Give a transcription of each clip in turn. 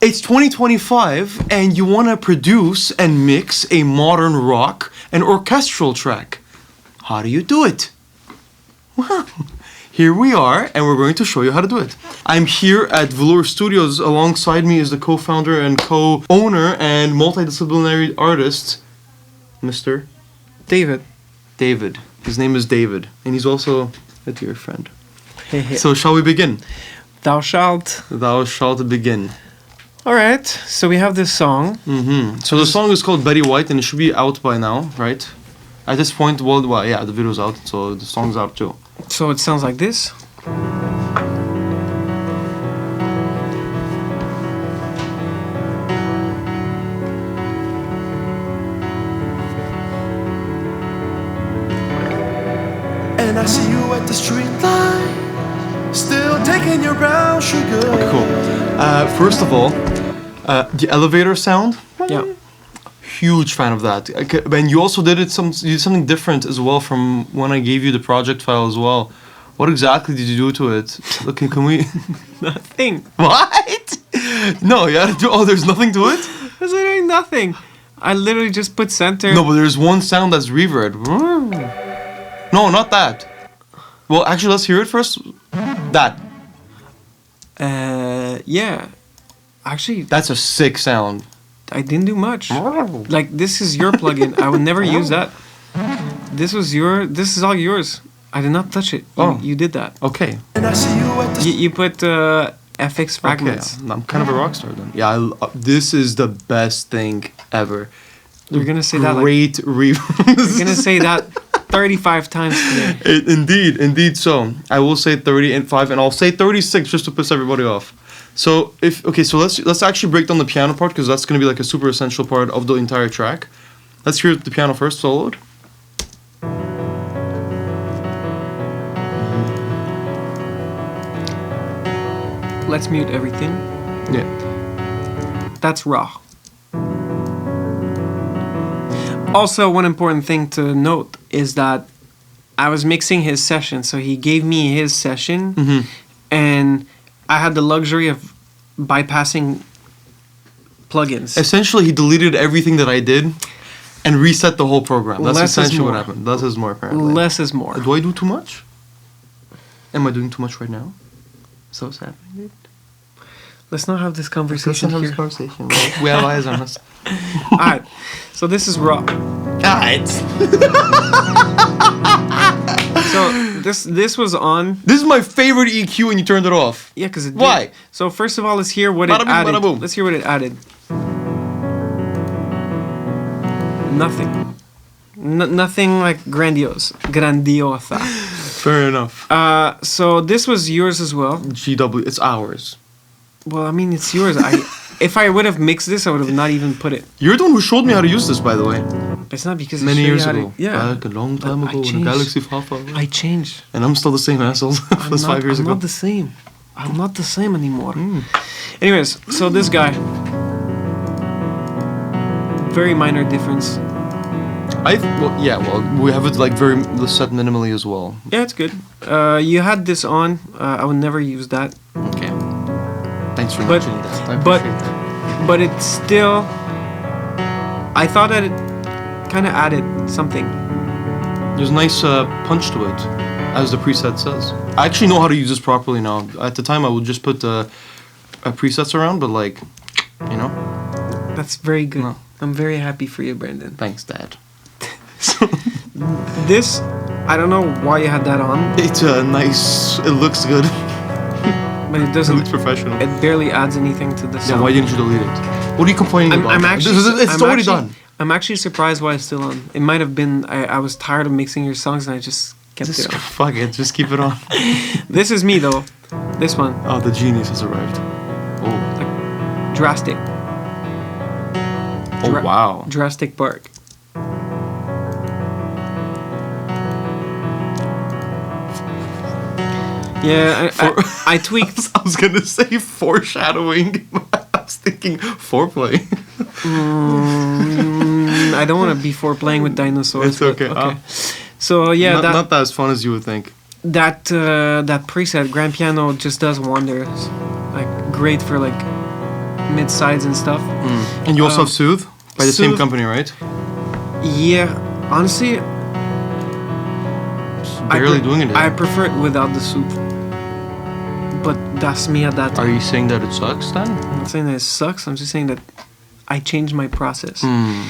It's 2025 and you want to produce and mix a modern rock and orchestral track. How do you do it? Well, here we are and we're going to show you how to do it. I'm here at Velours Studios. Alongside me is the co-founder and co-owner and multidisciplinary artist, Mr. David. David. His name is David and he's also a dear friend. Hey. So shall we begin? Thou shalt. Thou shalt begin. Alright, so we have this song. So the song is called Betty White and it should be out by now, right? At this point, well, yeah, the video's out, so the song's out too. So it sounds like this. And I see you at the street light, still taking your brown sugar. Cool. First of all, the elevator sound. Yeah. Huge fan of that. And you also did something different as well from when I gave you the project file as well. What exactly did you do to it? Okay, can we? Nothing. What? No, you had to do. Oh, there's nothing to it. There's literally nothing. I literally just put center. No, but there's one sound that's reverb. No, not that. Well, actually, let's hear it first. That. Yeah. Actually, That's a sick sound. I didn't do much. Like, this is your plugin. I would never use that. This is all yours. I did not touch it. You did that. Okay. And I see you at the You put FX fragments. Okay, I'm kind of a rock star then. Yeah, this is the best thing ever. You're gonna say that like Great reverb. you're gonna say that 35 times today. Indeed. So I will say 35, and I'll say 36 just to piss everybody off. So let's actually break down the piano part because that's gonna be like a super essential part of the entire track. Let's hear the piano first, soloed. Let's mute everything. Yeah. That's raw. Also, one important thing to note is that I was mixing his session, so he gave me his session, and I had the luxury of bypassing plugins. Essentially, he deleted everything that I did and reset the whole program. That's Less is essentially what more. happened. Less is more, apparently. Less is more. Do I do too much? Am I doing too much right now? So what's happening, dude? Let's not have this conversation here. conversation. We have eyes on us. Alright, so this is raw. Alright. So this was on. This is my favorite EQ and you turned it off. Yeah, because it did. Why? So first of all, let's hear what Bada it bing, added. bada boom. Let's hear what it added. Nothing. Nothing like grandiosa. Fair enough. So this was yours as well. GW, it's ours. Well, I mean, it's yours. If I would have mixed this, I would have not even put it. You're the one who showed me how to use this, by the way. It's not because Many years how ago. to, yeah, Back a long time But I ago in a changed. galaxy far, far away. I changed. And I'm still the same asshole as 5 years I'm ago. not the same. I'm not the same anymore. Anyways, so this guy. Very minor difference. We have it like very set minimally as well. Yeah, it's good. You had this on. I would never use that. Okay. Thanks for But- mentioning that. I but- appreciate that. But it's still. I thought that it kind of added something. There's a nice punch to it, as the preset says. I actually know how to use this properly now. At the time, I would just put presets around, but like, you know. That's very good. No. I'm very happy for you, Brandon. Thanks, Dad. This, I don't know why you had that on, It's nice. It looks good. but it It doesn't. looks professional. It barely adds anything to the Yeah, sound. why didn't you delete it? What are you complaining about? I'm actually. It's I'm already actually- done. I'm actually surprised why it's still on. It might have been I was tired of mixing your songs and I just kept Just it on. fuck it. Just keep it on. This is me though. This one, Oh, the genius has arrived. Oh. drastic. Oh wow. Drastic bark. Yeah, I tweaked. I was gonna say foreshadowing. But I was thinking foreplay. I don't want to be foreplaying with dinosaurs. It's okay. but So yeah, not that as fun as you would think. that preset grand piano just does wonders. Like great for like mid sides and stuff. And you also have Soothe by the same Soothe- company, right? Yeah, honestly, Barely doing it. I prefer it without the soup. But that's me at that time. Are you saying that it sucks then? I'm not saying that it sucks. I'm just saying that I changed my process. Hmm.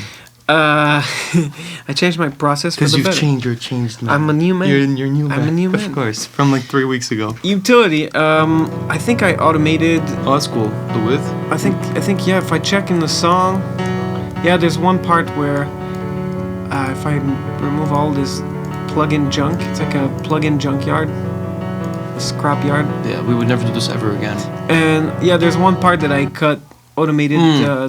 I changed my process for Because the you've better. changed. You're a changed man. I'm a new man. You're new man. I'm a new Of man. course, from like 3 weeks ago. Utility. I think I automated. Oh, that's cool. The width. I think yeah. If I check in the song, yeah, there's one part where if I remove all this plug-in junk, it's like a plug-in junkyard, a scrap yard. Yeah, we would never do this ever again. And yeah, there's one part that I cut, automated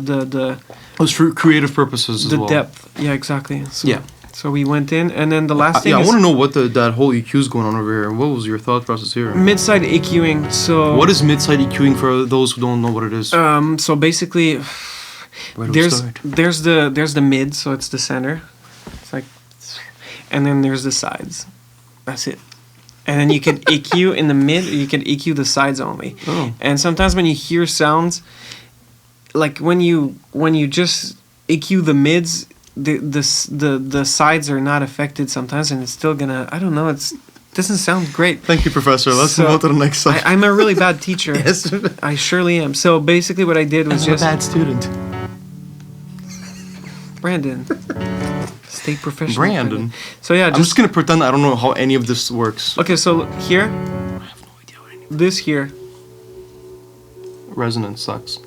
the It was for creative purposes as well. depth. Yeah, exactly. So, Yeah. So we went in, and then the last thing Yeah, I is want to know what that whole EQ is going on over here. What was your thought process here? mid-side EQing. So What is mid-side EQing for those who don't know what it is? so basically, Where do we there's start? there's the mid, so it's the center. It's like, and then there's the sides. That's it. And then you can EQ in the mid, or you can EQ the sides only. Oh. And sometimes when you hear sounds, like when you just EQ the mids, the sides are not affected sometimes, and it's still gonna, I don't know, it doesn't sound great. Thank you, Professor. Let's So, move on to the next side. I'm a really bad teacher. Yes. I surely am. So basically, what I did was I'm a just bad student. Brandon, stay professional. Brandon. So yeah, I'm just gonna pretend I don't know how any of this works. okay. So here, I have no idea what any of this here. resonance sucks.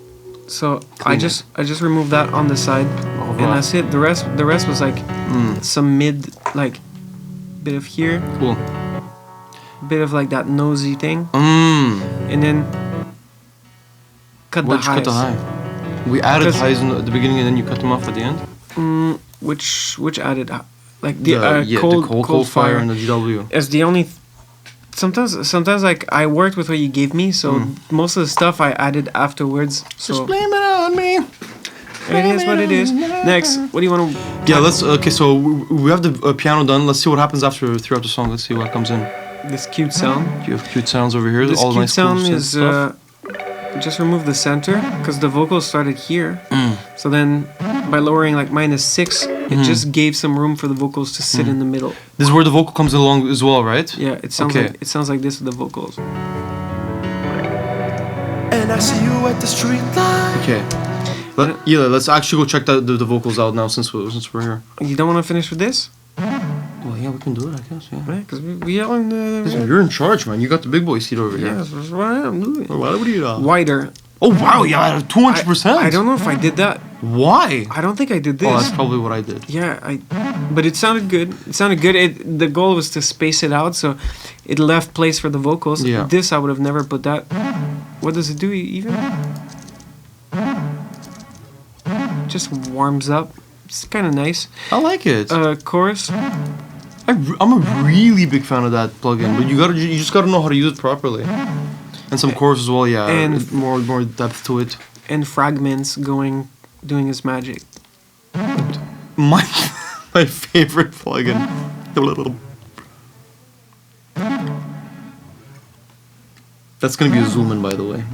So Clean I just removed that on the side, and wow. that's it. The rest was like some mid, like bit of here, Cool. bit of like that nosy thing, and then cut Why'd the you highs. cut the high? We added 'Cause- highs at the beginning and then you cut them off at the end? Which added like the the cold fire and the GW. is the only. Sometimes like I worked with what you gave me, so most of the stuff I added afterwards. So Just blame it on me. it is what it is. Next, what do you want to? Yeah, okay, so we have the piano done. Let's see what happens throughout the song. Let's see what comes in. This cute sound. You have cute sounds over here. This all cute nice cool sound synth is stuff. just remove the center because the vocals started here. So then by lowering like -6, it just gave some room for the vocals to sit in the middle. This is where the vocal comes along as well, right? Yeah, it sounds Okay. like this with the vocals. And I see you at the street light. Okay. Let's actually go check the vocals out now since we're here. You don't want to finish with this? Well, yeah, we can do it, I guess, yeah. Right? Because we are in the. You're in charge, man. You got the big boy seat over Yeah, here. that's what I am doing. Why would you do Wider. Oh, wow, yeah, 200%. I don't know if I did that. Why? I don't think I did this. Oh, that's probably what I did. Yeah, but it sounded good. It sounded good. The goal was to space it out, so it left place for the vocals. Yeah. This I would have never put that. What does it do even? Just warms up. It's kind of nice. I like it. Chorus. I'm a really big fan of that plugin, but you just gotta know how to use it properly. And some chorus as well, yeah. And- more depth to it. And fragments doing his magic. My my favorite plugin. That's gonna be a zoom in, by the way.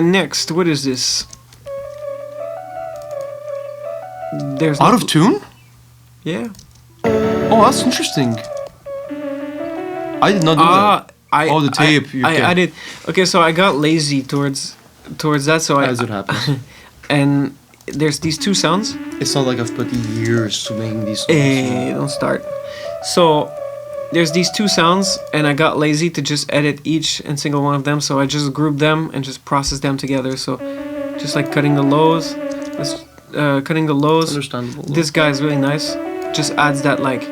Next, what is this? There's Out no- of tune? Yeah. Oh, that's interesting. I did not do that. The tape. I added. Okay, so I got lazy towards that. So As it happens. and there's these two sounds. It's not like I've put years to making these songs. Hey, don't start. So there's these two sounds, and I got lazy to just edit each and single one of them. So I just grouped them and just processed them together. So just like cutting the lows, cutting the lows. Understandable. This guy is really nice. Just adds that like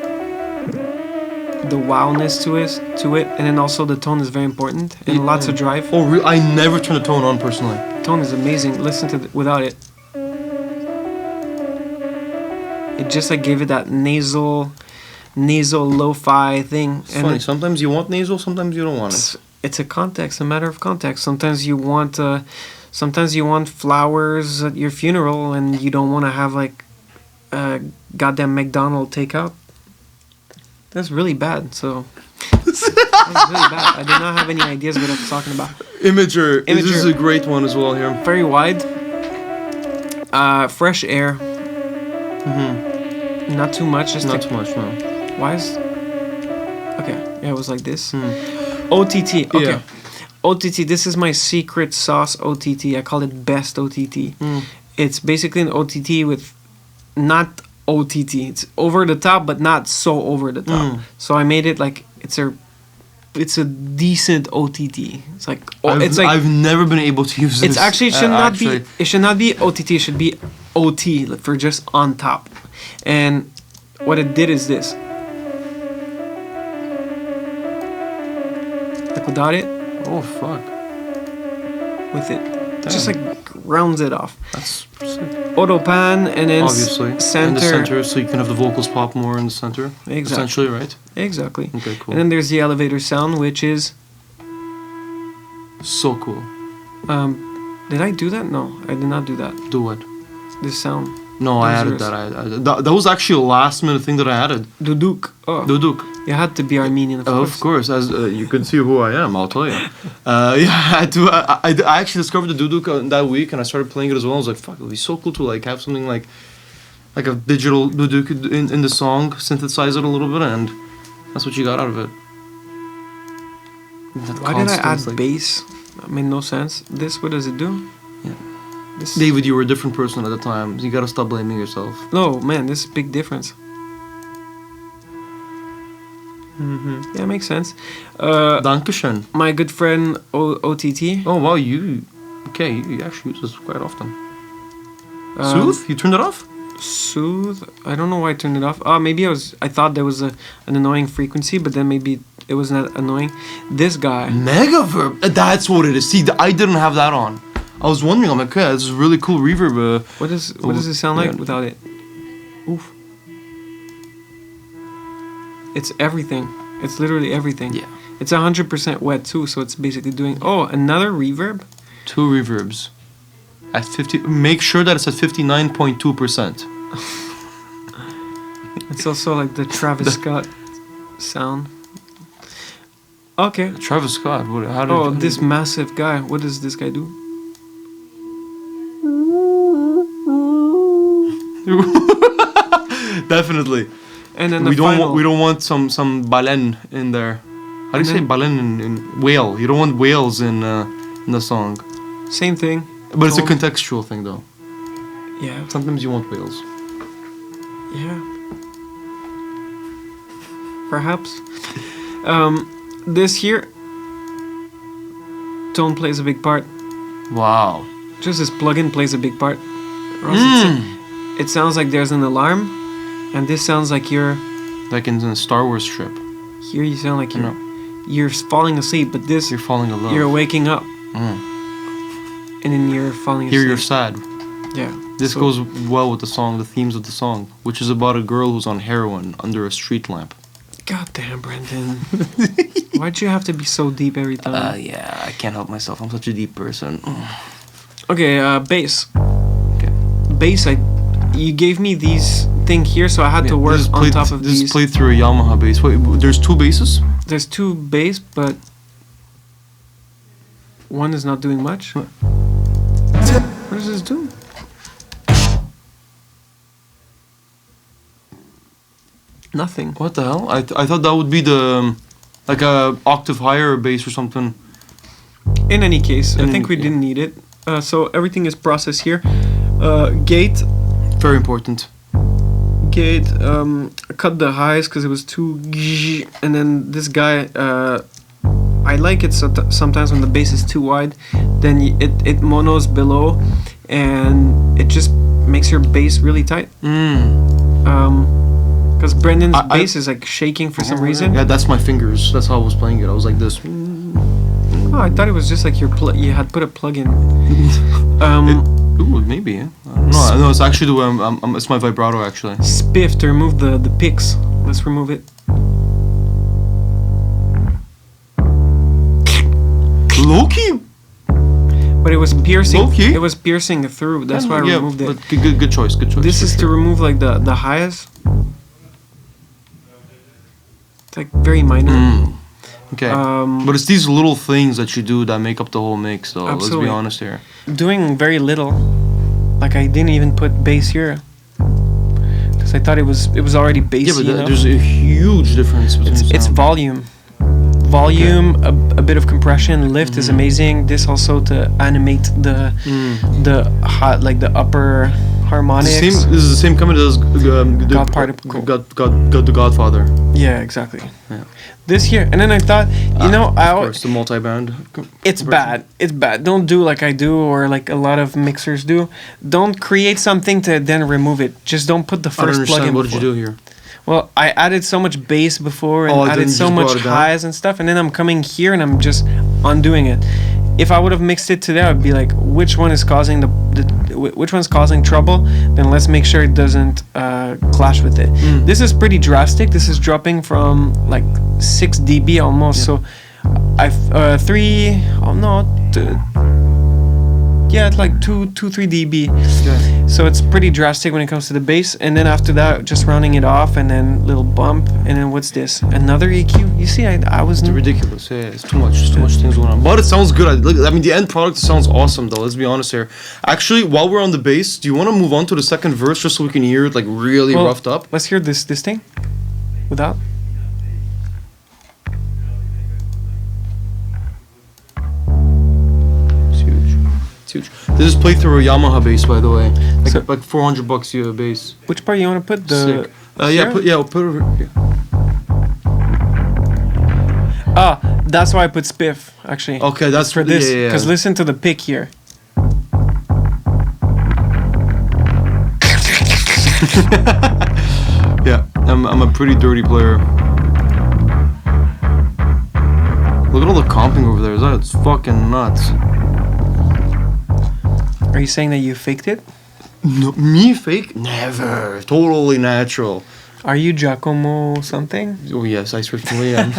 the wowness to it, and then also the tone is very important and lots of drive. Oh, I never turn the tone on personally. Tone is amazing. Listen to without it. It just like gave it that nasal lo-fi thing. It's funny. Sometimes you want nasal, sometimes you don't want it. It's a context, a matter of context. Sometimes you want flowers at your funeral, and you don't want to have like goddamn McDonald's takeout. That's really bad. So That was really bad. I did not have any ideas what I was talking about. Imager. This is Imager. a great one as well here. Very wide. Fresh air. Not too much. Just Not too much, no. Why is? Okay, yeah, it was like this. OTT. Okay. Yeah. OTT. This is my secret sauce. OTT. I call it best OTT. It's basically an OTT with not OTT. It's over the top, but not so over the top. So I made it like it's a decent OTT. It's like I've never been able to use this. it's actually it should not be. It should not be OTT. It should be OT for just on top. And what it did is this. Like without it, Oh fuck. with it, just like rounds it off. That's sick. Auto pan and then Obviously. center. In the center, so you can have the vocals pop more in the center. Exactly. Essentially, right? Exactly. Okay, cool. And then there's the elevator sound, which is. So cool. Did I do that? No, I did not do that. Do what? This sound. No, I added that. That was actually a last minute thing that I added. Duduk. Oh. Duduk. You had to be Armenian, Of course, as you can see who I am, I'll tell you. Yeah, I actually discovered the duduk that week, and I started playing it as well. I was like, "Fuck, it would be so cool to like have something like a digital duduk in the song, synthesize it a little bit, and that's what you got out of it." That Why did I add constant, bass? That made no sense. This, what does it do? Yeah. This, David, you were a different person at the time. You gotta stop blaming yourself. no, man, this is a big difference. Yeah, makes sense. Dankeschön. My good friend OTT. Oh wow, you actually use this quite often. um, Soothe? You turned it off? Soothe. I don't know why I turned it off. Maybe I thought there was an annoying frequency, but then maybe it was not annoying. This guy. Megaverb. That's what it is. See, I didn't have that on. I was wondering. I'm like, okay, this is really cool reverb. What does it sound like yeah. without it? Oof. It's everything. It's literally everything. Yeah. It's 100% wet too, so it's basically doing. Oh, another reverb. 2 reverbs. At 50. Make sure that it's at 59.2%. It's also like the Travis Scott sound. Okay. Travis Scott. How did? Oh, this massive guy. What does this guy do? Definitely. And then We final. don't want some baleine in there. How do you say then- baleine in whale? You don't want whales in the song. Same thing. But it's a Tone. contextual thing though. Yeah. Sometimes you want whales. Yeah. Perhaps. This here. Tone plays a big part. Wow. Just this plugin plays a big part. Or else it sounds like there's an alarm, and this sounds like you're. Like in the Star Wars trip. Here you sound like I know. you're falling asleep, but this You're falling in love. you're waking up, Mm. and then you're falling asleep. Here you're sad. Yeah. This So- goes well with the song, the themes of the song, which is about a girl who's on heroin under a street lamp. God damn, Brendan. Why'd you have to be so deep every time? Yeah, I can't help myself. I'm such a deep person. Okay, bass. Okay. Bass, you gave me these thing here, so I had to work This is on played- top of This these. is played through a Yamaha bass. Wait, there's 2 basses? There's 2 bass, but one is not doing much. What does this do? Nothing. What the hell? I thought that would be the like a octave higher bass or something. In any case, I In- think we yeah. didn't need it. So everything is processed here. Gate, Very important. gate. Cut the highs because it was too. And then this guy. I like it sometimes when the bass is too wide. Then it monos below, and it just makes your bass really tight. Because Brendan's I- bass is like shaking for some reason. Yeah, that's my fingers. That's how I was playing it. I was like this. Oh, I thought it was just like you had put a plug in. Ooh, maybe. Yeah. No, it's actually the it's my vibrato actually. Spiff to remove the picks. Let's remove it. Low-key? But it was piercing. Low-key? It was piercing through. That's why I removed it. But good choice. Good choice. This for is to sure. remove like the highs. It's like very minor. Okay. But it's these little things that you do that make up the whole mix, though. Let's Absolutely. be honest here. Doing very little. Like I didn't even put bass here. Because I thought it was already bassy. Yeah, but enough. there's a huge difference between It's sound. volume. Volume, a bit of compression, lift is amazing. This also to animate the hot, like the upper harmonics. This is the same company that does God Particle. The Godfather. Yeah, exactly. Yeah. This here, and then I thought, Of course, the multi-band. it's bad. It's bad. Don't do like I do or like a lot of mixers do. Don't create something to then remove it. Just don't put the I don't first plug in. understand. What did you before. do here? Well, I added so much bass before and then added you so just much brought it down? highs and stuff, and then I'm coming here and I'm just undoing it. If I would have mixed it today, I'd be like, which one is causing which one's causing trouble? Then let's make sure it doesn't clash with it. This is pretty drastic. This is dropping from like 6 dB almost. So I've 3. Oh no. Yeah, it's like 3 dB. Okay. So it's pretty drastic when it comes to the bass. And then after that, just rounding it off and then little bump. And then what's this? Another EQ? You see, I was... It's ridiculous. Yeah, it's too much. Too much things going on. But it sounds good. I mean, the end product sounds awesome, though. Let's be honest here. Actually, while we're on the bass, do you want to move on to the second verse just so we can hear it like really Well, roughed up? Let's hear this thing. Without. It's huge. It's huge. This is played through a Yamaha bass, by the way. Like, So- like $400 you a bass. Which part you want to put? The Sick. here? We'll put it over here. Ah, that's why I put spiff, actually. Okay, that's For this. Yeah. Because listen to the pick here. Yeah, I'm a pretty dirty player. Look at all the comping over there. That's fucking nuts. Are you saying that you faked it? No, me fake? Never. Totally natural. Are you Giacomo something? Oh yes, I certainly am.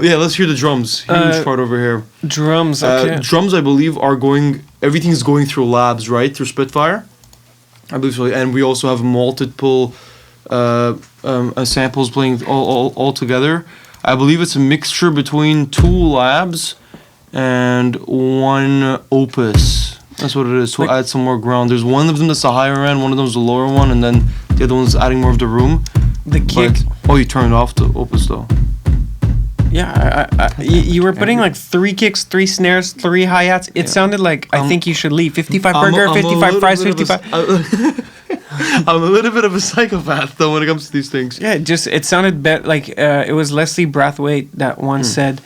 Yeah, let's hear the drums. Huge part over here. Drums, okay. Drums, I believe, are going. Everything's going through labs, right? Through Spitfire, I believe so. And we also have multiple samples playing all together. I believe it's a mixture between 2 labs and 1 opus. That's what it is. To add some more ground. There's one of them that's the higher end, one of them's the lower one, and then the other one's adding more of the room. The kick. Oh, you turned off the opus though. Yeah, you were putting like 3 kicks, 3 snares, 3 hi-hats. It sounded like I think you should leave. 55 burger, 55 fries, 55. I'm a little bit of a psychopath though when it comes to these things. Yeah, it sounded like it was Leslie Brathwaite that once said,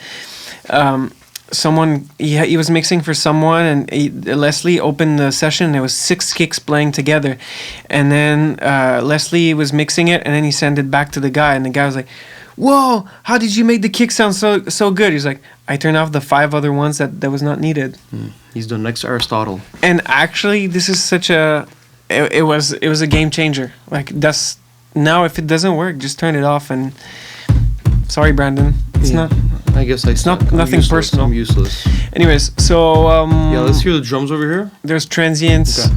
someone he was mixing for someone and Leslie opened the session and there was 6 kicks playing together, and then Leslie was mixing it and then he sent it back to the guy and the guy was like, "Whoa, how did you make the kick sound so good?" He's like, "I turned off the 5 other ones that was not needed." He's the next Aristotle. And actually, this is such a it was a game changer. Like that's now if it doesn't work, just turn it off and sorry, Brandon. It's not. I guess it's not nothing personal. I'm useless. Anyways, so Yeah, let's hear the drums over here. there's transients. Okay.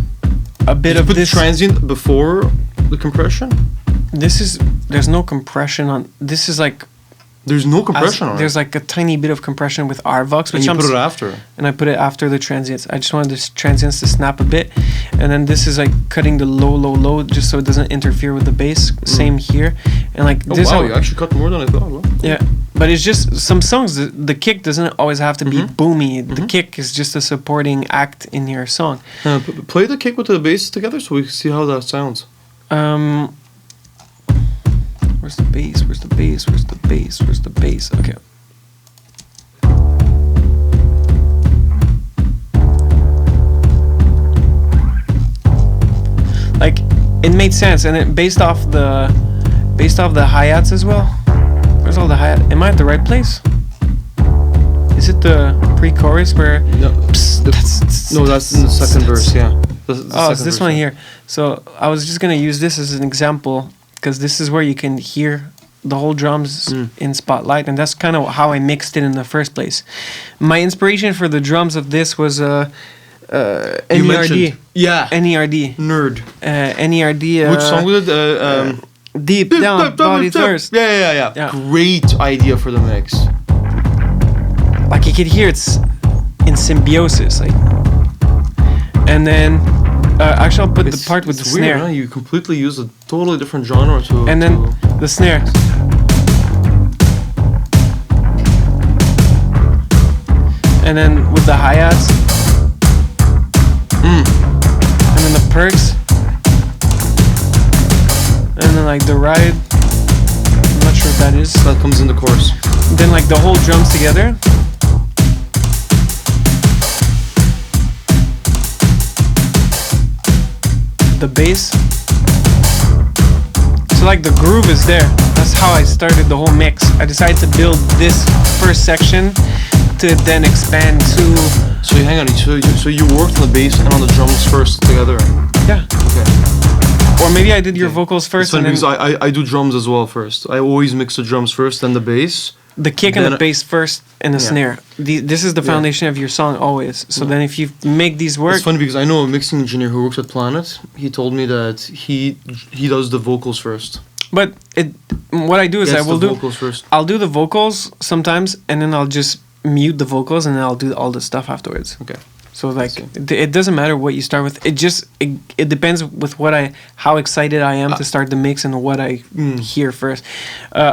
A bit Did you of put this. transient before the compression? There's no compression on. This is like. There's no compression on There's it. like a tiny bit of compression with RVox, And which you I'm put it after. and I put it after the transients. I just wanted the transients to snap a bit, and then this is like cutting the low just so it doesn't interfere with the bass. Same here, and like Oh this. wow, you actually cut more than I thought. Wow. Yeah, but it's just some songs. The kick doesn't always have to be boomy. The kick is just a supporting act in your song. Play the kick with the bass together so we can see how that sounds. Where's the bass? Where's the bass? Where's the bass? Where's the bass? Okay. Like it made sense, and it based off the hi-hats as well. Where's all the hi-hat? Am I at the right place? Is it the pre-chorus where? No, that's in the second verse. Yeah. Oh, it's this one here. So I was just gonna use this as an example because this is where you can hear the whole drums in Spotlight, and that's kind of how I mixed it in the first place. My inspiration for the drums of this was NERD. Yeah. NERD. Nerd. NERD. Which song was it? Deep down, body first. Yeah. Great idea for the mix. Like you could hear it's in symbiosis, like. And then, actually, I'll put the part with the weird, snare. huh? You completely use a totally different genre to. And then the snare. And then with the hi-hats. And then the perks. And then like the ride. I'm not sure what that is. That comes in the chorus. Then like the whole drums together. The bass. So like the groove is there. That's how I started the whole mix. I decided to build this first section to then expand to. So hang on. So you worked on the bass and on the drums first together. Yeah. Okay. Or maybe I did your vocals first. It's funny and then because I do drums as well first. I always mix the drums first, then the bass. the kick and the bass first and the Yeah. snare. This is the foundation of your song always. So then if you make these work. It's funny because I know a mixing engineer who works at Planet. He told me that he does the vocals first. But what I do is Gets the vocals first. I'll do the vocals sometimes and then I'll just mute the vocals and then I'll do all the stuff afterwards. Okay. So like it doesn't matter what you start with. It depends with how excited I am to start the mix and what I hear first.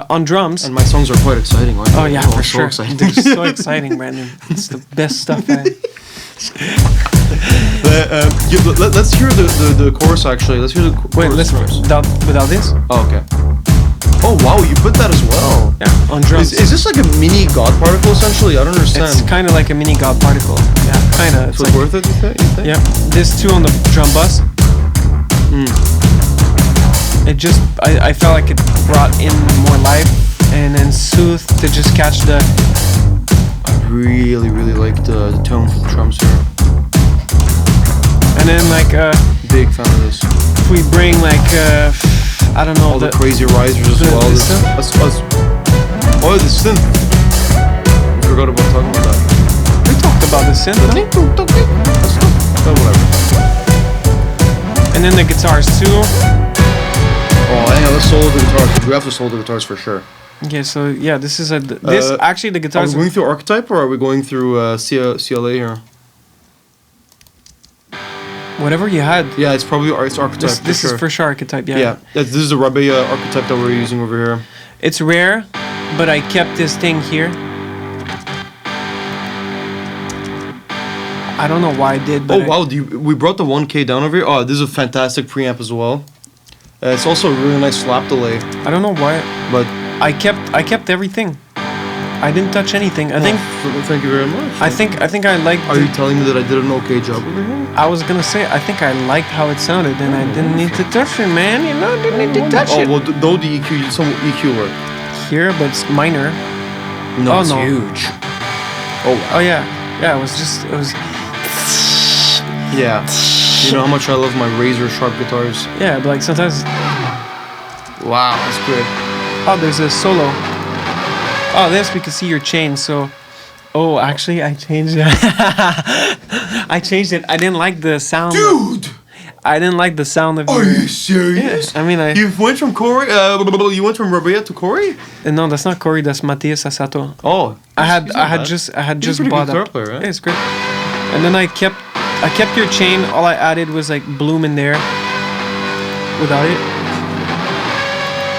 On drums. And my songs are quite exciting. Aren't they? Oh yeah, for sure. Exciting. They're so exciting, Brandon. It's the best stuff, man. Let's hear the chorus actually. Let's hear the chorus. Wait, let's first. without this. Oh, okay. Oh wow, you put that as well. Yeah, on drums. Is this like a mini God particle essentially? I don't understand. It's kind of like a mini God particle. Yeah, kind of. So it's worth it, you think? Yeah, this too on the drum bus. It just, I felt like it brought in more life and then Sooth to just catch the. I really like the tone for the drums here. And then like Big fan of this. if we bring like I don't know All the crazy risers as well. Oh, the synth. We forgot about talking about that. we talked about the synth. Oh, whatever. And then the guitars too. Oh, hang on, let's solo the guitars. We have to solo the guitars for sure. Okay, so yeah, this is actually the Are we guitars. going through Archetype or are we going through CLA here? Whatever you had. Yeah, it's probably Archetype. This is for sure archetype. Yeah. Yeah, this is the Rabea Archetype that we're using over here. It's rare, but I kept this thing here. I don't know why I did, but Oh wow, we brought the 1K down over here. Oh, this is a fantastic preamp as well. It's also a really nice slap delay, I don't know why. but I kept everything. I didn't touch anything. I think thank you very much. I think I liked. Are you telling me that I did an okay job over here? I was gonna say I think I liked how it sounded, and I didn't need to touch it, man. You know, didn't need to touch Oh it. well, no, the EQ, you did some EQ work. Here, but it's minor. No, Oh, it's no. huge. Oh wow. Oh yeah, it was. Yeah. You know how much I love my razor sharp guitars. Yeah, but like sometimes. Wow, that's good. Oh, there's a solo. Oh, this we can see your chain. So, oh, actually, I changed it. I changed it. I didn't like the sound. Dude, I didn't like the sound of are your. you serious? I mean, You went from Corey. You went from Rabea to Corey. No, that's not Corey. That's Matthias Asato. Oh, I had He's just a pretty bought good guitar up. player, right? Yeah, it's great. And then I kept your chain. All I added was like bloom in there. Without it,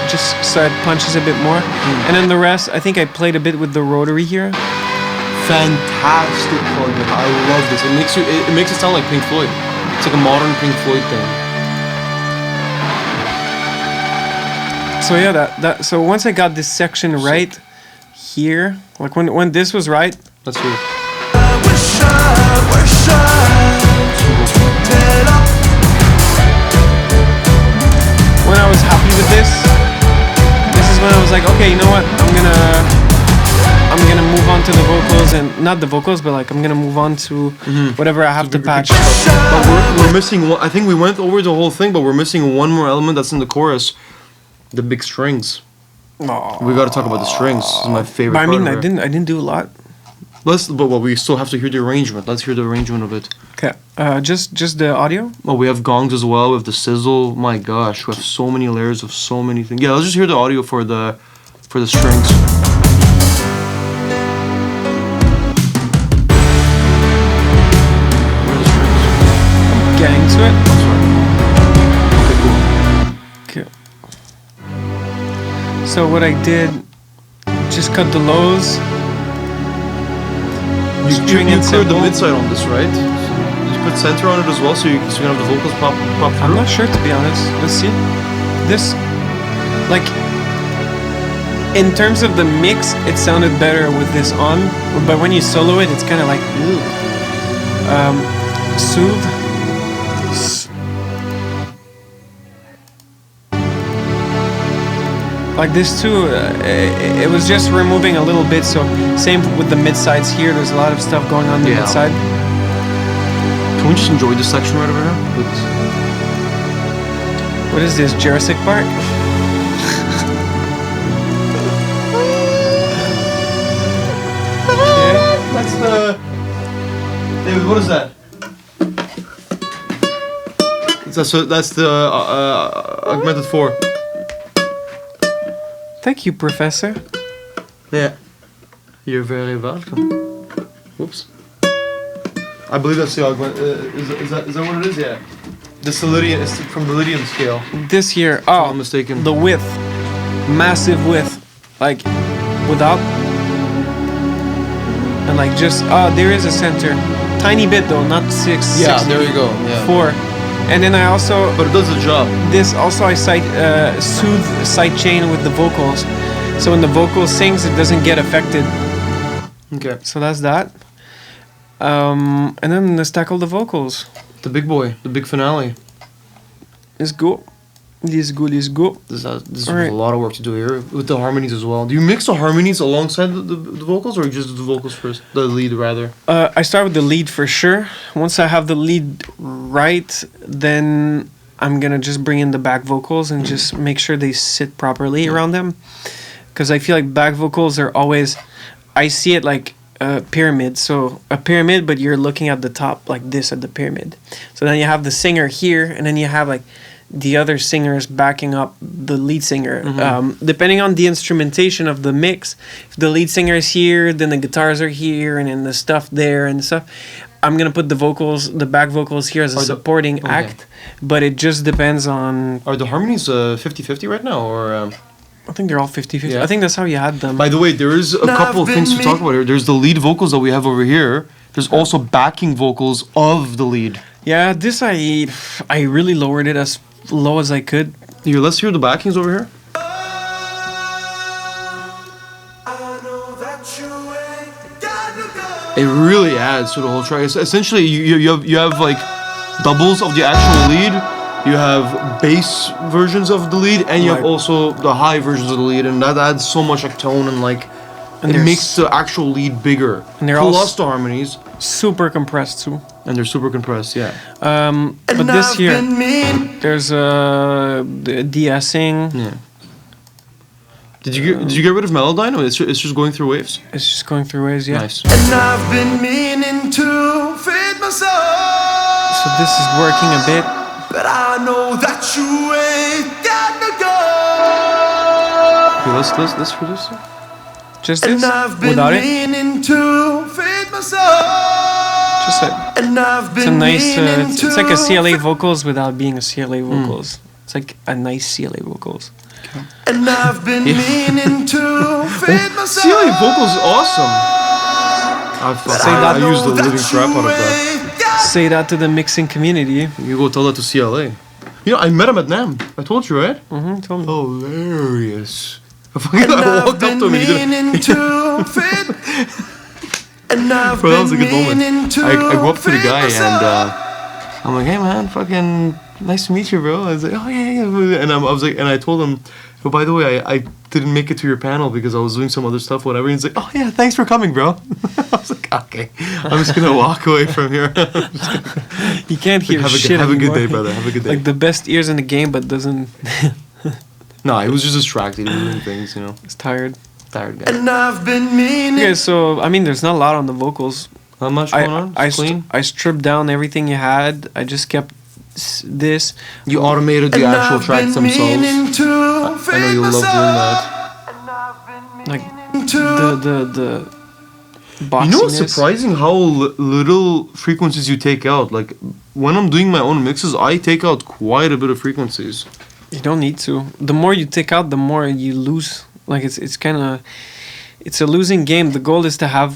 just so it punches a bit more. And then the rest, I think I played a bit with the rotary here. Fantastic plugin. I love this. It makes it sound like Pink Floyd. It's like a modern Pink Floyd thing. So yeah, so once I got this section right here, like when this was right, Let's hear it. when I was happy with this is when I was like, okay, you know what? I'm gonna move on to the vocals, and not the vocals, but like I'm gonna move on to whatever I have to patch. But we're missing one. I think we went over the whole thing, but we're missing one more element that's in the chorus. The big strings. We got to talk about the strings. This is my favorite. But I mean, part of it. I didn't do a lot. But we still have to hear the arrangement. Let's hear the arrangement of it. Okay. Just the audio. Oh, we have gongs as well. We have the sizzle. My gosh, we have so many layers of so many things. Yeah, let's just hear the audio for the strings. Where are the strings? Getting to it. Oh, sorry. Okay, cool. Okay. So what I did, just cut the lows. You String and cleared the cymbal. mid side on this, right? Did you put center on it as well, so you can have the vocals pop I'm through? not sure, to be honest. Let's see. This, like, in terms of the mix, it sounded better with this on, but when you solo it, it's kind of like, soothe. Like this too, it was just removing a little bit. So same with the mid sides here. There's a lot of stuff going on the Yeah. mid side. Can we just enjoy this section right over here? What is this, Jurassic Park? That's the... David, what is that? That's the augmented 4. Thank you, Professor. Yeah. You're very welcome. Whoops. I believe that's the augment. Is that what it is? Yeah. This the Lydian. It's from the Lydian scale. This here, If I'm not mistaken. the width, massive width, like without, and like just there is a center, tiny bit though, not 6. Yeah, 6 there you go. Yeah. 4, and then I also But it does the job. this also I soothe side chain with the vocals, so when the vocal sings, it doesn't get affected. Okay. So that's that. And then let's tackle the vocals. The big boy, the big finale. Let's go. Let's go. Let's go. This is Alright. a lot of work to do here with the harmonies as well. Do you mix the harmonies alongside the vocals, or you just do the vocals first? The lead, rather. I start with the lead for sure. Once I have the lead right, then I'm gonna just bring in the back vocals and just make sure they sit properly around them. Because I feel like back vocals are always, I see it like a pyramid. So a pyramid, but you're looking at the top like this at the pyramid. So then you have the singer here, and then you have like the other singers backing up the lead singer. Depending on the instrumentation of the mix, if the lead singer is here, then the guitars are here, and then the stuff there and stuff. I'm gonna put the vocals, the back vocals here as a supporting act, but it just depends on. Are the harmonies 50-50 right now, or? I think they're all 50-50. Yeah. I think that's how you had them. By the way, there is a couple of things to talk about here. There's the lead vocals that we have over here. There's also backing vocals of the lead. Yeah, this I really lowered it as low as I could. Here, let's hear the backings over here. It really adds to the whole track. Essentially, you have like doubles of the actual lead. You have bass versions of the lead, and you have Right. also the high versions of the lead, and that adds so much like tone and like And it there's- makes the actual lead bigger. And they're all Plus the harmonies, super compressed too. and they're super compressed. Yeah. But this here, there's the de-essing. Yeah. Did you get rid of Melodyne? Or it's just going through waves. It's just going through waves, yeah. Nice. And I've been meaning to feed myself, So this is working a bit. but I know that you ain't got no go. Okay, let's hear this. Just And this, I've been without it. meaning to feed myself. Just like And I've it's a been nice. meaning It's like a to CLA vocals without being a CLA vocals. It's like a nice CLA vocals. And I've been meaning to feed myself. CLA vocals is awesome. I use the living crap out of that. Say that to the mixing community. You go tell that to CLA. You know, I met him at NAMM. I told you, right? Told me. Hilarious. And I I've walked up been to him. He didn't. meaning to feed. And I've Bro, that was a been good meaning moment. to I go up to the feed guy and myself. I'm like, hey man, fucking nice to meet you, bro. I was like, oh yeah. And I was like, and I told him, oh, by the way, I didn't make it to your panel because I was doing some other stuff, whatever. And he's like, oh yeah, thanks for coming, bro. I was like, okay, I'm just gonna walk away from here. You can't hear have a, shit have a good anymore. day, brother. Have a good day. Like the best ears in the game, but doesn't. No, he was just distracted. He was doing things, you know. It's tired. Tired guy. And I've been meaning. Okay, so I mean, there's not a lot on the vocals. Not much going on. It's clean. I stripped down everything you had. I just kept this. You automated the And actual I've tracks been themselves. meaning to I know you love doing that. Like to the boxiness. You know what's surprising? How little frequencies you take out. Like when I'm doing my own mixes, I take out quite a bit of frequencies. You don't need to. The more you take out, the more you lose. Like it's kind of, it's a losing game. The goal is to have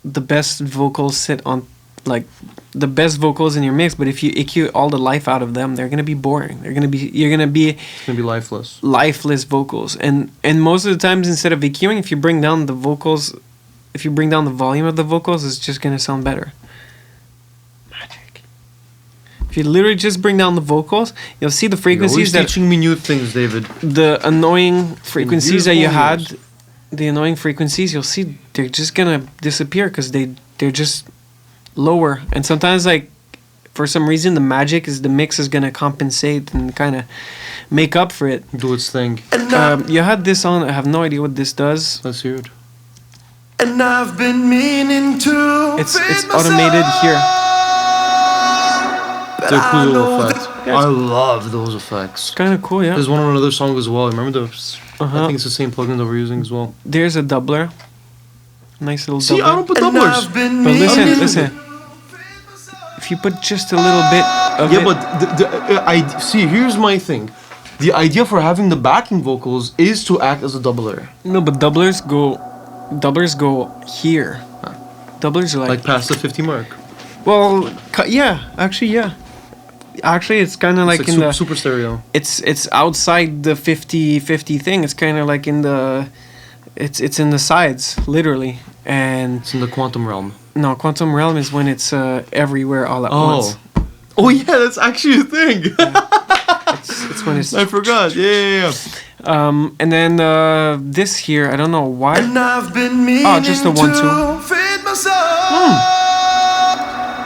the best vocals sit on, like the best vocals in your mix. But if you EQ all the life out of them, they're gonna be boring. You're gonna be It's gonna be lifeless. lifeless vocals. And most of the times, instead of EQing, if you bring down the vocals, if you bring down the volume of the vocals, it's just gonna sound better. Magic. If you literally just bring down the vocals, you'll see the You're frequencies always that teaching me new things, David. the annoying frequencies that you beautiful had, ears. the annoying frequencies, you'll see they're just gonna disappear because they're just lower. And sometimes, like, for some reason, the magic is the mix is gonna compensate and kind of make up for it. Do its thing. You had this on. I have no idea what this does. Let's hear it. and I've been meaning to. It's automated here. They're cool I little know effects. Yeah, I love those effects. Kind of cool, yeah. There's one on another song as well. Remember those? I Uh-huh. think it's the same plugin that we're using as well. There's a doubler. Nice little See, I doubler. don't put And doublers. I've been But listen, meaning- listen. If you put just a little bit of Yeah, it, but I see. Here's my thing. The idea for having the backing vocals is to act as a doubler, no, but doublers go here. Doublers are like past the 50 mark. well, yeah, actually, yeah. Actually, it's kind of like It's in super, the super stereo. it's outside the 50-50 thing. It's kind of like in the it's in the sides, literally. And It's in the quantum realm. no, quantum realm is when it's everywhere all at once. Oh yeah, that's actually a thing. It's when it's I forgot. Yeah. and then this here, I don't know why. And I've been meaning Oh, just a 1-2. to feed myself.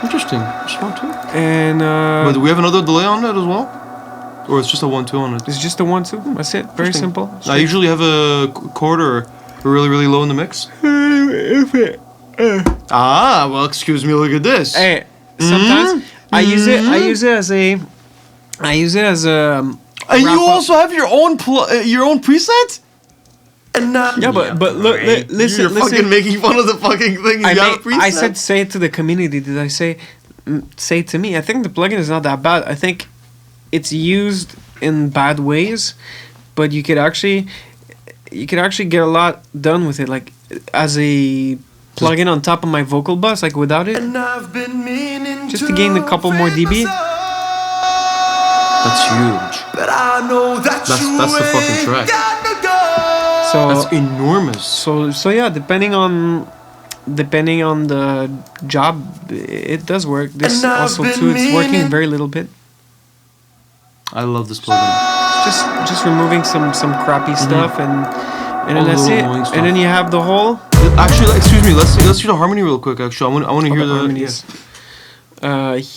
Interesting. Just 1-2. And But do we have another delay on that as well? Or it's just a 1-2 on it? it's just a 1-2. That's it. Very Interesting. simple. I usually have a quarter really, really low in the mix. Ah, well, excuse me. Look at this. Hey, sometimes I use it. I use it as a. I use it as a. And you wrap-up. also have your own preset? And I, Yeah, but look, listen, You're listen. fucking making fun of the fucking thing. You have a preset? I said say it to the community. Did I say say it to me? I think the plugin is not that bad. I think it's used in bad ways, but you could actually get a lot done with it. Like as a plugin on top of my vocal bus, like without it, and I've been meaning just to gain a couple more feed dB. myself. That's huge. But I know that That's you the fucking ain't track. got to go. That's So enormous. so yeah, depending on the job, it does work. This And I've also been too, it's working meaning- very little bit. I love this plugin. Just removing some crappy stuff and All then the that's little it. annoying stuff. And then you have the whole Actually, excuse me. Let's hear the harmony real quick. Actually, I want to hear the harmonies.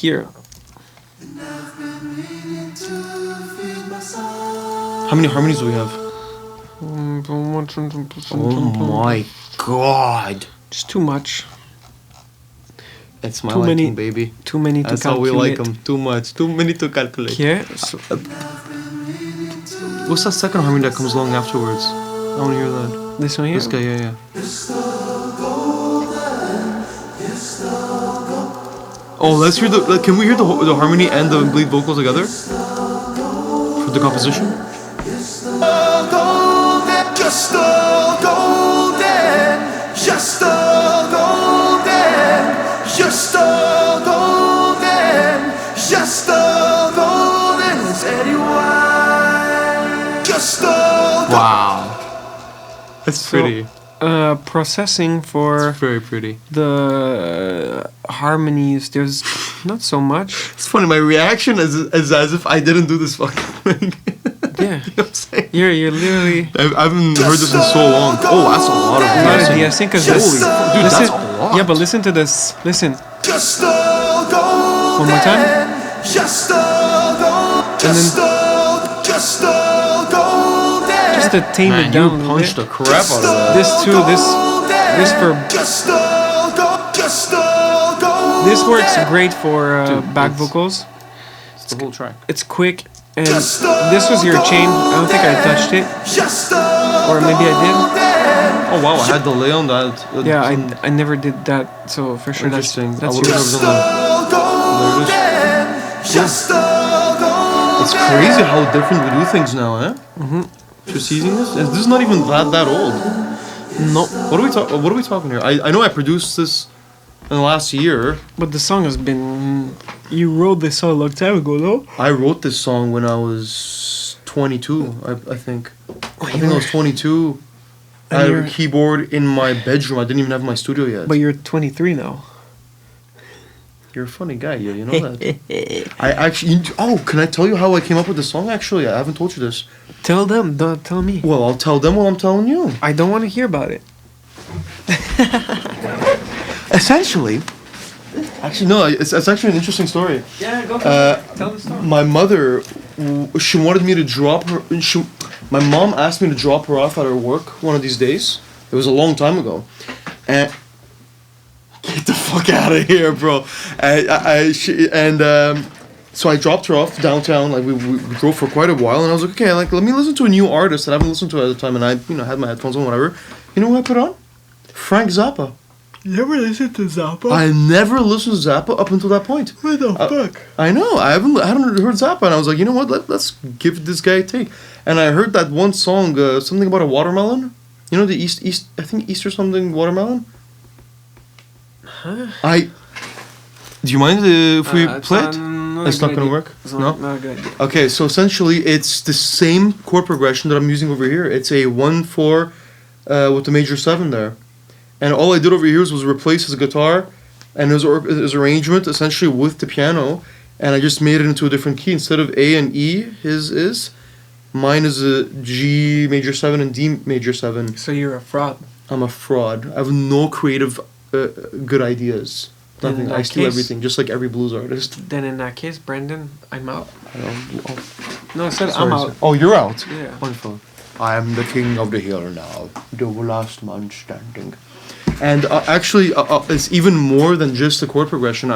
Here. How many harmonies do we have? Oh Oh my god! Just too much. It's my Too liking, many- baby. Too many to That's how we calculate. like them. Too much. Too many to calculate. Here. So, What's that second harmony that comes along afterwards? I want to hear that. this one here. This guy, yeah. Oh, let's hear the. Can we hear the harmony and the lead vocals together for the composition? Golden, just a golden, just a golden, just a golden, just a golden. It's Eddie White. Just a Wow, that's So, pretty. processing for Very pretty. the harmonies. There's not so much. It's funny. My reaction is as if I didn't do this fucking thing. Yeah. You know what I'm saying? You're literally. I haven't heard this in so long. Oh, that's a lot of Not a processing. de-essing because Holy this. fuck, dude, listen, that's a lot. Yeah, but listen to this. Listen. Just a golden. One more time. Just a golden. And then- Just a golden. Just just to tame Man, it you down a little punched bit. the crap out of that. This too, this for this works great for Dude, back it's- vocals. It's the whole track. It's quick, and this was your chain. I don't think I touched it, or maybe I Oh wow, I had delay on that. did. Yeah, I never did that, so for sure Interesting. that's I would yours. have done that. There it is. It's crazy how different we do things now, eh? Mm-hmm. Just using this. And this is not even that old. No, What are we talking here? I know I produced this in the last year. but the song has been. You wrote this song a long time ago, no? I wrote this song when I was 22. I think. I think I was 22. I And had a you're- keyboard in my bedroom. I didn't even have my studio yet. But you're 23 now. You're a funny guy, yeah, you know that. I actually. Can I tell you how I came up with the song? Actually, I haven't told you this. Tell them, don't tell me. Well, I'll tell them what I'm telling you. I don't want to hear about it. Essentially, actually, no, it's actually an interesting story. Yeah, go tell the story. My mother, she wanted me to drop her. My mom asked me to drop her off at her work one of these days. It was a long time ago, and get the fuck out of here, bro. So I dropped her off downtown. Like we drove for quite a while, and I was like, okay, like let me listen to a new artist that I haven't listened to at the time, and I had my headphones on, whatever. You know what I put on? Frank Zappa. You never listened to Zappa? I never listened to Zappa up until that point. What the fuck? I know. I hadn't heard Zappa, and I was like, you know what? Let's give this guy a take. And I heard that one song, something about a watermelon. You know the East. I think Easter something watermelon. Huh? Do you mind if we play it? It's not gonna work. It's No. not a good idea. Okay, so essentially it's the same chord progression that I'm using over here. It's a 1/4 with the major 7 there. And all I did over here was replace his guitar and his arrangement essentially with the piano, and I just made it into a different key. Instead of A and E, his is. Mine is a G major 7 and D major 7. So you're a fraud. I'm a fraud. I have no creative good ideas. Then Nothing. in I that steal case- everything, just like every blues artist. Then in that case, Brendan, I'm out. I don't, No, I said sorry, I'm sorry. out. Oh, you're out. Yeah. Wonderful. I am the king of the hill now, the last man standing. And actually, it's even more than just the chord progression.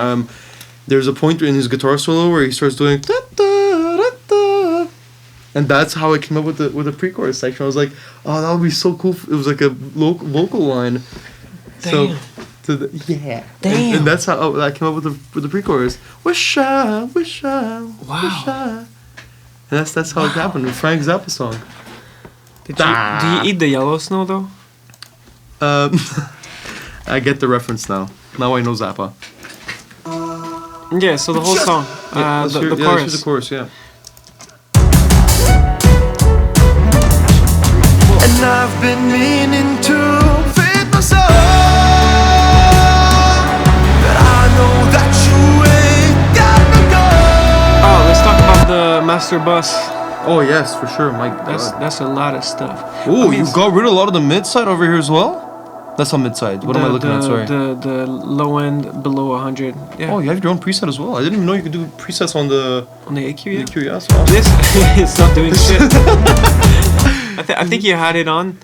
There's a point in his guitar solo where he starts doing da, da, da, da. And that's how I came up with the pre-chorus section. I was like, oh, that would be so cool. It was like a vocal line. Damn. Yeah. Damn. And that's how I came up with the pre-chorus. Wish I. Wow. And that's how it happened with Frank Zappa song. Do you eat the yellow snow though? I get the reference now. Now I know Zappa. Yeah. So the whole song, Let's the hear chorus. the chorus, yeah. And I've been meaning to feed my soul, but I know that you ain't got to go. Oh, let's talk about the master bus. Oh yes, for sure. My God. That's a lot of stuff. Oh, I mean, you got rid of a lot of the mid side over here as well. That's on mid side. What am I looking at? Sorry. The low end below 100. Yeah. Oh, you have your own preset as well. I didn't even know you could do presets on the On the AQ, yeah. EQ. Yeah, that's awesome. This it's not doing shit. I think you had it on.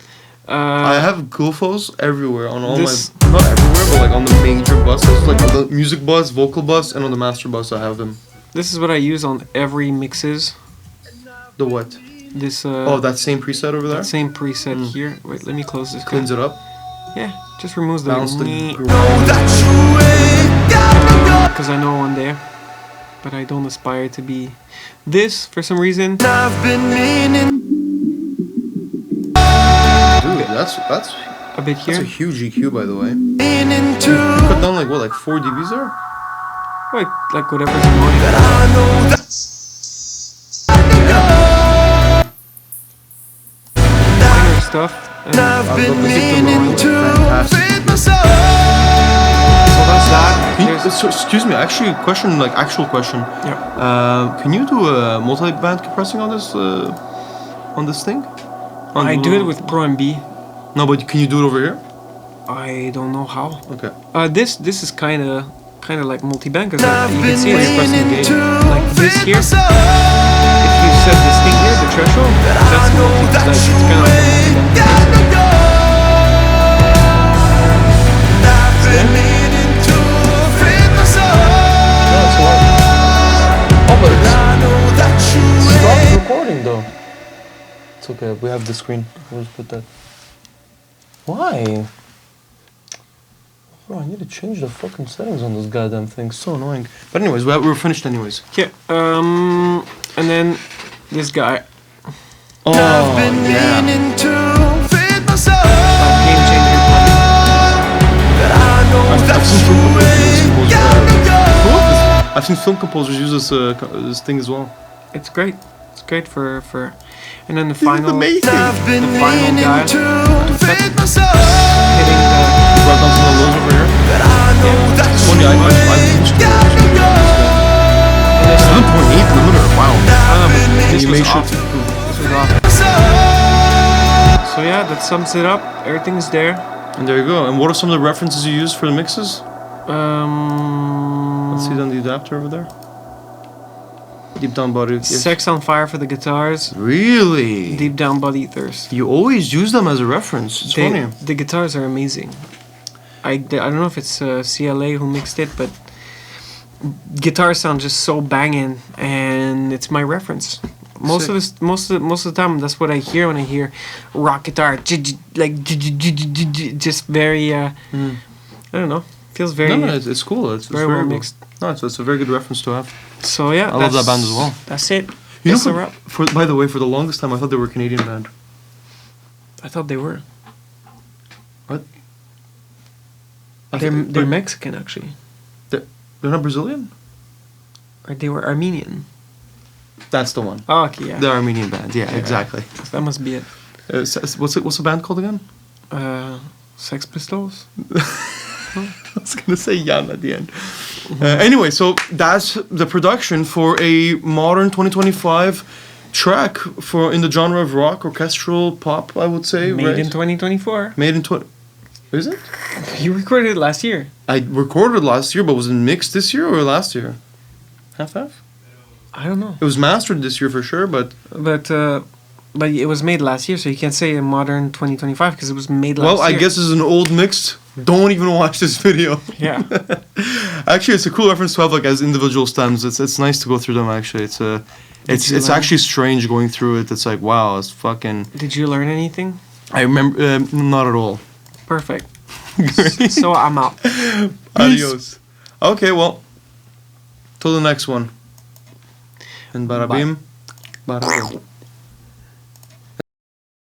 I have GoFos everywhere on all This- my, not everywhere, but like on the major buses, like on the music bus, vocal bus, and on the master bus. I have them. This is what I use on every mixes. The what? This That same preset over there. that same preset here. Wait, let me close this. Cleans it up. Yeah, just removes the Balance the Know that you ain't got to go. because I know one there, but I don't aspire to be this for some reason. And I've been meaning. Dude, that's A bit a here. huge EQ, by the way. Meaning to, Cut down like what, like 4 dBs there? Like whatever's annoying. but I know that. Minor stuff. And so I've love been the meaning to Fantastic. feed my soul. that's that. Can you, There's- excuse me, actually, a question, like actual question. yeah. Can you do a multi-band compressing on this thing? I do it with Pro MB. No, but can you do it over here? I don't know how. Okay. This is kind of like multi-band because I've you can been see it's pressing the meaning gauge. to Like this feed here. my soul. If you said this thing here, the threshold, that's multi, like, it's kind of like a multi-depth. I've been meaning to feed my soul. No, it's a lot. Oh, but I know that you stop ain't. recording though. It's okay. We have the screen. We'll just put that. Why? Bro, I need to change the fucking settings on this goddamn thing. So annoying. But anyways, we're finished anyways. Yeah, and then this guy, Oh, I've been yeah. meaning to feed my soul. game changer. But I know that I've seen you film composers ain't gotta go. I've seen film composers use this thing as well. It's great. It's great for, and then the final, amazing. I've been the final meaning guy to feed my soul. hitting the. Brought down some of those over here. But I know that you Funny, I ain't gotta go. 7.8 limiter. Wow. This You was make sure awesome. to. This was awesome. So yeah, that sums it up. Everything's there. And there you go. And what are some of the references you use for the mixes? Let's see it on the adapter over there. Deep down body. Yes. Sex on Fire for the guitars. Really? Deep Down Body Thirst. You always use them as a reference. It's funny. The guitars are amazing. I don't know if it's CLA who mixed it, but guitars sound just so banging, and it's my reference. Most of the time, that's what I hear when I hear rock guitar, like just very. I don't know. Feels very. No, it's cool. It's very well mixed. No, it's a very good reference to have. So yeah, I love that band as well. That's it. You That's a know, wrap. by the way, for the longest time, I thought they were a Canadian band. I thought they were. What? They're Mexican actually, They're not Brazilian? or they were Armenian. That's the one. Oh, okay, yeah. The Armenian band. Yeah, exactly. That must be it. What's the band called again? Sex Pistols. I was gonna say Jan at the end. Anyway, so that's the production for a modern 2025 track for in the genre of rock, orchestral, pop. I would say. Made right? in 2024. Made in 20. Is it? You recorded it last year. I recorded last year, but was it mixed this year or last year? Half. I don't know, It was mastered this year for sure, but but it was made last year, so you can't say a modern 2025 because it was made last well, year. I guess it's an old mixed. Don't even watch this video. Yeah. Actually, it's a cool reference to have like as individual stems. It's nice to go through them. Actually, it's you it's learn? actually strange going through it. It's like wow, it's fucking. Did you learn anything? I remember not at all. Perfect. So I'm out. Adios. Okay, well, till the next one. And bada bim, bada boom.